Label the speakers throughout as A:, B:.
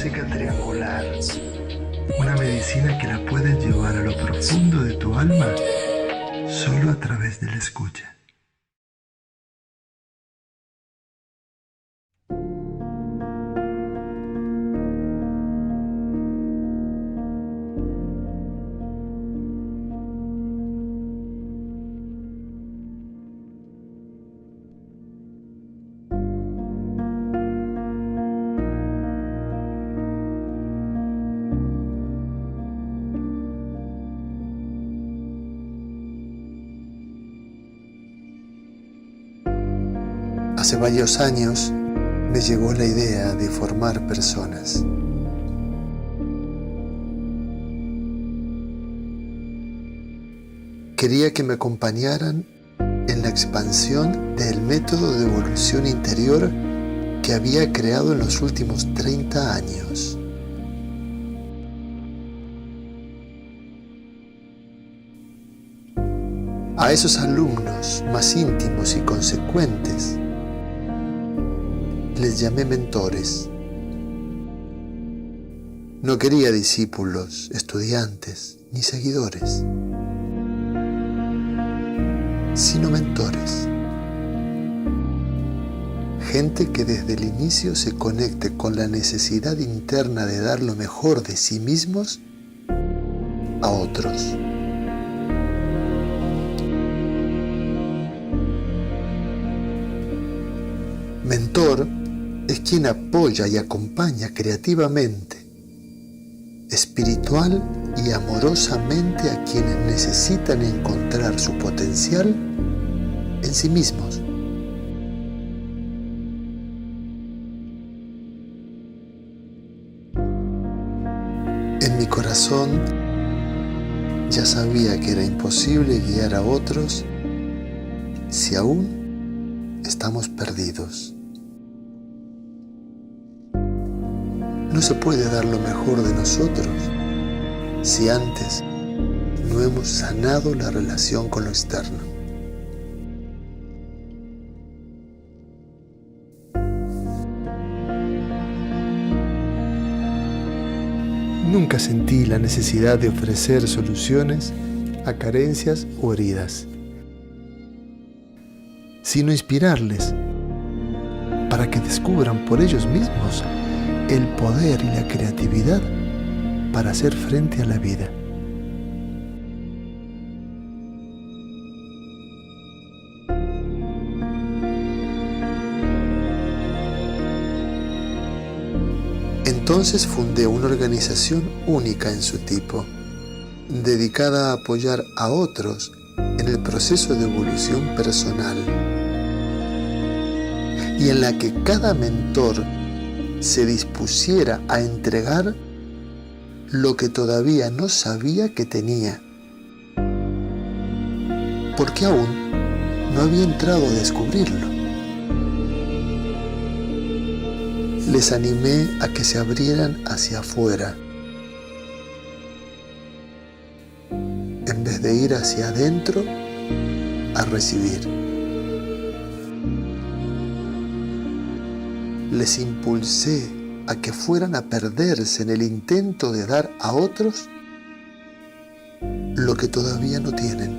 A: música triangular, una medicina que la puedes llevar a lo profundo de tu alma solo a través de la escucha. Hace varios años me llegó la idea de formar personas. Quería que me acompañaran en la expansión del método de evolución interior que había creado en los últimos 30 años. A esos alumnos más íntimos y consecuentes les llamé mentores. No quería discípulos, estudiantes ni seguidores, sino mentores. Gente que desde el inicio se conecte con la necesidad interna de dar lo mejor de sí mismos a otros. Mentor es quien apoya y acompaña creativamente, espiritual y amorosamente a quienes necesitan encontrar su potencial en sí mismos. En mi corazón ya sabía que era imposible guiar a otros si aún estamos perdidos. No se puede dar lo mejor de nosotros si antes no hemos sanado la relación con lo externo. Nunca sentí la necesidad de ofrecer soluciones a carencias o heridas, sino inspirarles para que descubran por ellos mismos el poder y la creatividad para hacer frente a la vida. Entonces fundé una organización única en su tipo, dedicada a apoyar a otros en el proceso de evolución personal, y en la que cada mentor se dispusiera a entregar lo que todavía no sabía que tenía, porque aún no había entrado a descubrirlo. Les animé a que se abrieran hacia afuera, en vez de ir hacia adentro a recibir. Les impulsé a que fueran a perderse en el intento de dar a otros lo que todavía no tienen.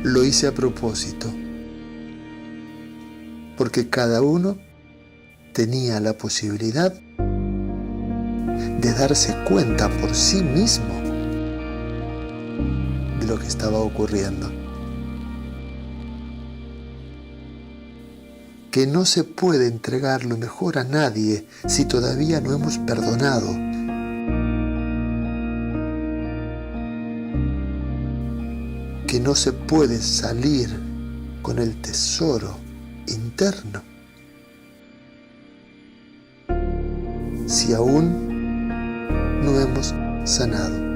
A: Lo hice a propósito, porque cada uno tenía la posibilidad de darse cuenta por sí mismo de lo que estaba ocurriendo. Que no se puede entregar lo mejor a nadie si todavía no hemos perdonado. Que no se puede salir con el tesoro interno si aún no hemos sanado.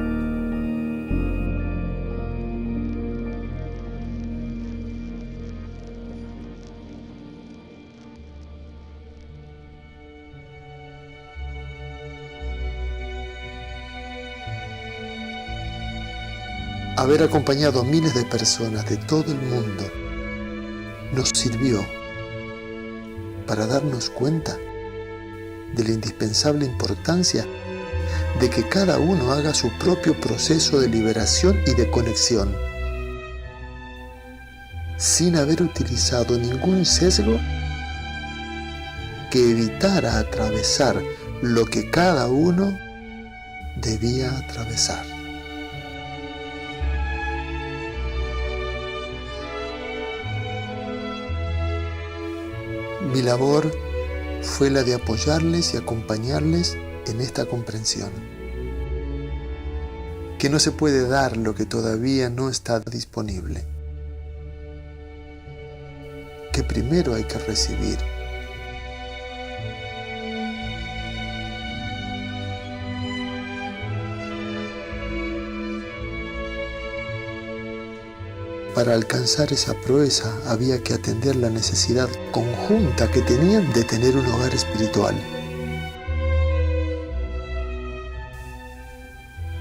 A: Haber acompañado a miles de personas de todo el mundo nos sirvió para darnos cuenta de la indispensable importancia de que cada uno haga su propio proceso de liberación y de conexión, sin haber utilizado ningún sesgo que evitara atravesar lo que cada uno debía atravesar. Mi labor fue la de apoyarles y acompañarles en esta comprensión. Que no se puede dar lo que todavía no está disponible. Que primero hay que recibir. Para alcanzar esa proeza había que atender la necesidad conjunta que tenían de tener un hogar espiritual.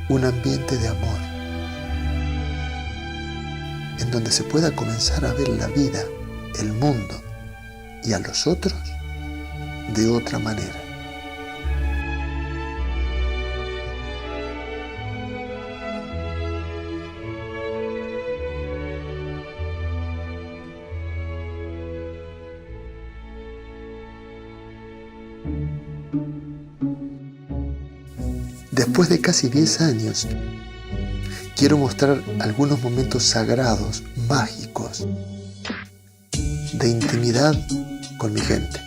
A: Un ambiente de amor, en donde se pueda comenzar a ver la vida, el mundo y a los otros de otra manera. Después de casi 10 años, quiero mostrar algunos momentos sagrados, mágicos, de intimidad con mi gente.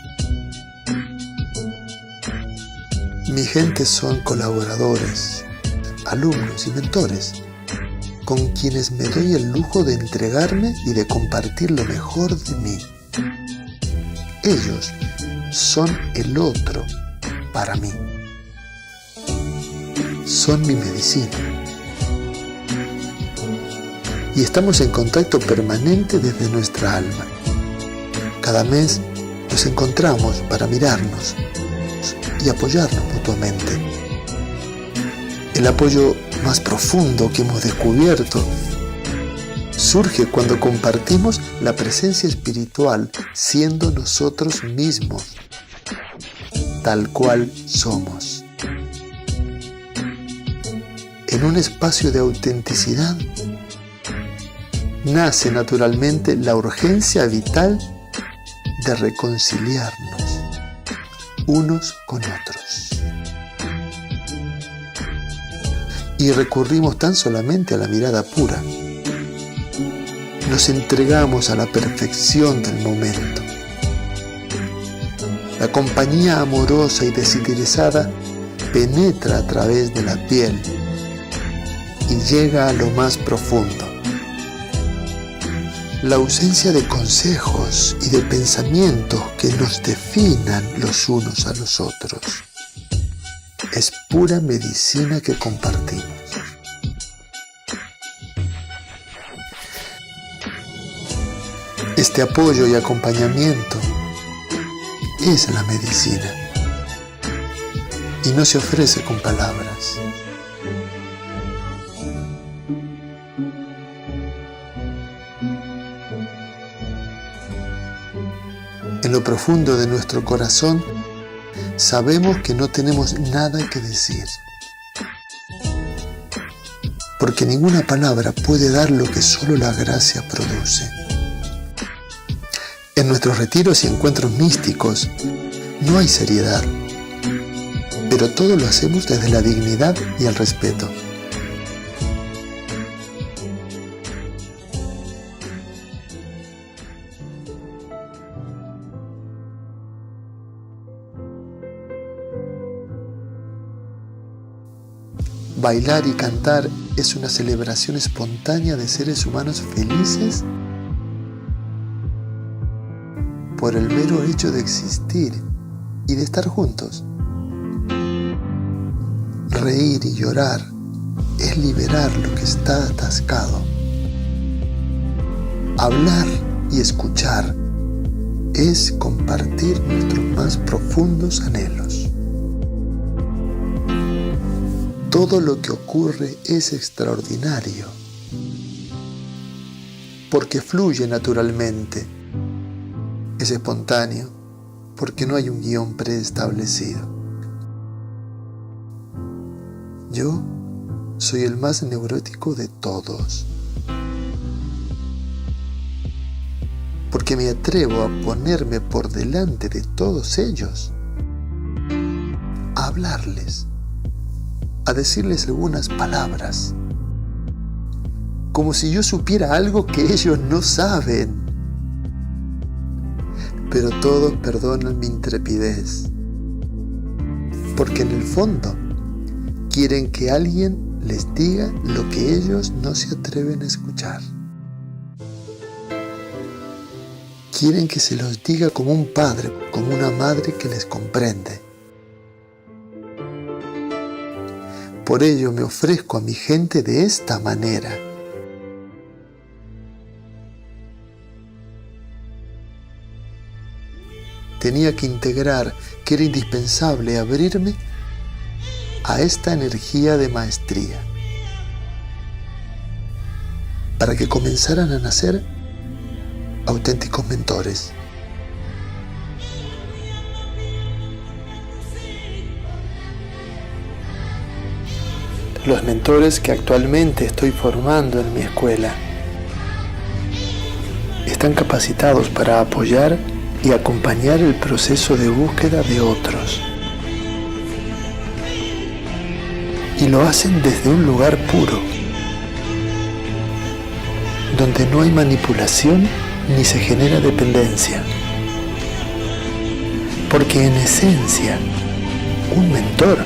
A: Mi gente son colaboradores, alumnos y mentores, con quienes me doy el lujo de entregarme y de compartir lo mejor de mí. Ellos son el otro para mí. Son mi medicina. Y estamos en contacto permanente desde nuestra alma. Cada mes nos encontramos para mirarnos y apoyarnos mutuamente. El apoyo más profundo que hemos descubierto surge cuando compartimos la presencia espiritual siendo nosotros mismos, tal cual somos. En un espacio de autenticidad nace naturalmente la urgencia vital de reconciliarnos unos con otros. Y recurrimos tan solamente a la mirada pura. Nos entregamos a la perfección del momento. La compañía amorosa y desinteresada penetra a través de la piel y llega a lo más profundo. La ausencia de consejos y de pensamientos que nos definan los unos a los otros es pura medicina que compartimos. Este apoyo y acompañamiento es la medicina y no se ofrece con palabras. En lo profundo de nuestro corazón sabemos que no tenemos nada que decir, porque ninguna palabra puede dar lo que solo la gracia produce. En nuestros retiros y encuentros místicos no hay seriedad, pero todo lo hacemos desde la dignidad y el respeto. Bailar y cantar es una celebración espontánea de seres humanos felices por el mero hecho de existir y de estar juntos. Reír y llorar es liberar lo que está atascado. Hablar y escuchar es compartir nuestros más profundos anhelos. Todo lo que ocurre es extraordinario, porque fluye naturalmente, es espontáneo porque no hay un guión preestablecido. Yo soy el más neurótico de todos, porque me atrevo a ponerme por delante de todos ellos, a hablarles, a decirles algunas palabras, como si yo supiera algo que ellos no saben. Pero todos perdonan mi intrepidez, porque en el fondo quieren que alguien les diga lo que ellos no se atreven a escuchar. Quieren que se los diga como un padre, como una madre que les comprende. Por ello me ofrezco a mi gente de esta manera. Tenía que integrar que era indispensable abrirme a esta energía de maestría para que comenzaran a nacer auténticos mentores. Los mentores que actualmente estoy formando en mi escuela están capacitados para apoyar y acompañar el proceso de búsqueda de otros. Y lo hacen desde un lugar puro, donde no hay manipulación ni se genera dependencia. Porque en esencia, un mentor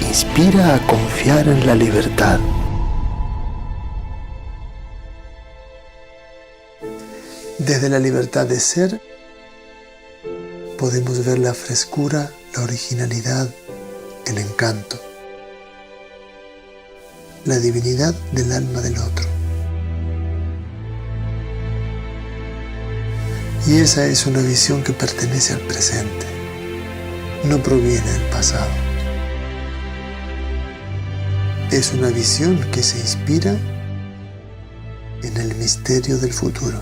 A: inspira a confiar en la libertad. Desde la libertad de ser, podemos ver la frescura, la originalidad, el encanto, la divinidad del alma del otro. Y esa es una visión que pertenece al presente, no proviene del pasado. Es una visión que se inspira en el misterio del futuro.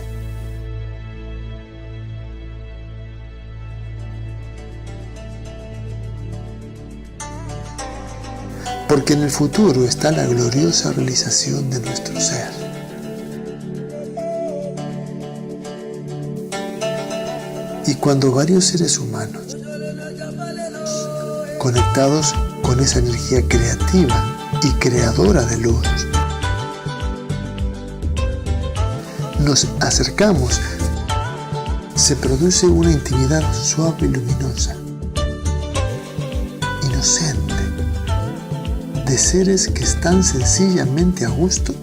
A: Porque en el futuro está la gloriosa realización de nuestro ser. Y cuando varios seres humanos, conectados con esa energía creativa y creadora de luz, nos acercamos, se produce una intimidad suave y luminosa, inocente, de seres que están sencillamente a gusto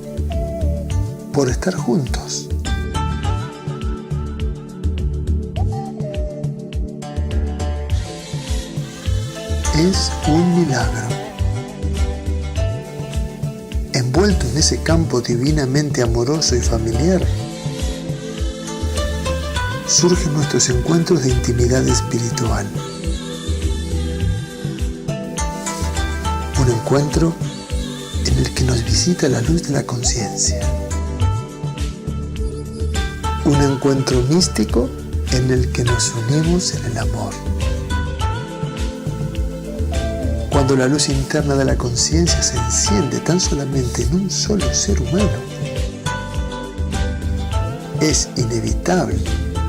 A: por estar juntos. Es un milagro. Envuelto en ese campo divinamente amoroso y familiar, surgen nuestros encuentros de intimidad espiritual. Un encuentro en el que nos visita la luz de la conciencia. Un encuentro místico en el que nos unimos en el amor. Cuando la luz interna de la conciencia se enciende tan solamente en un solo ser humano, es inevitable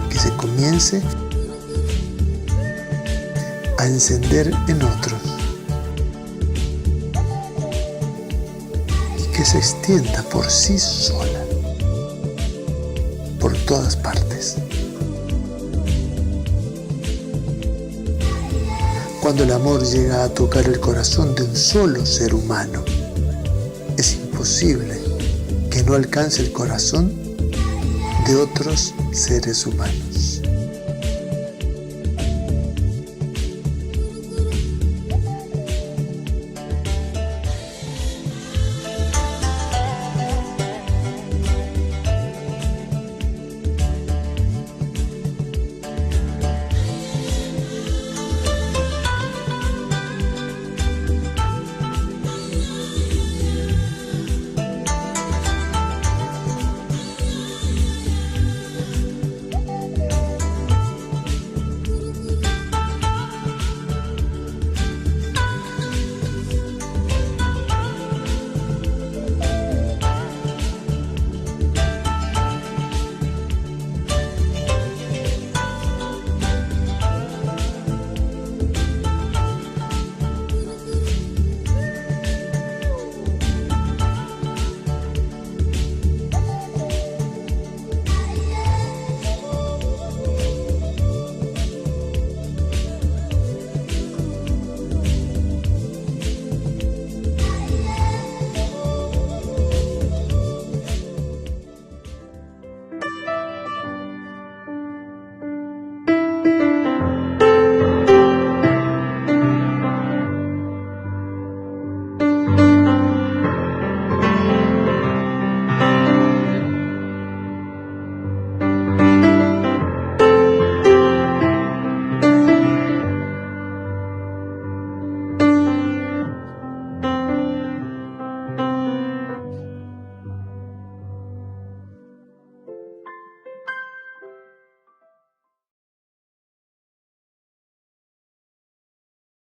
A: que se comience a encender en otros y que se extienda por sí sola, por todas partes. Cuando el amor llega a tocar el corazón de un solo ser humano, es imposible que no alcance el corazón de otros seres humanos.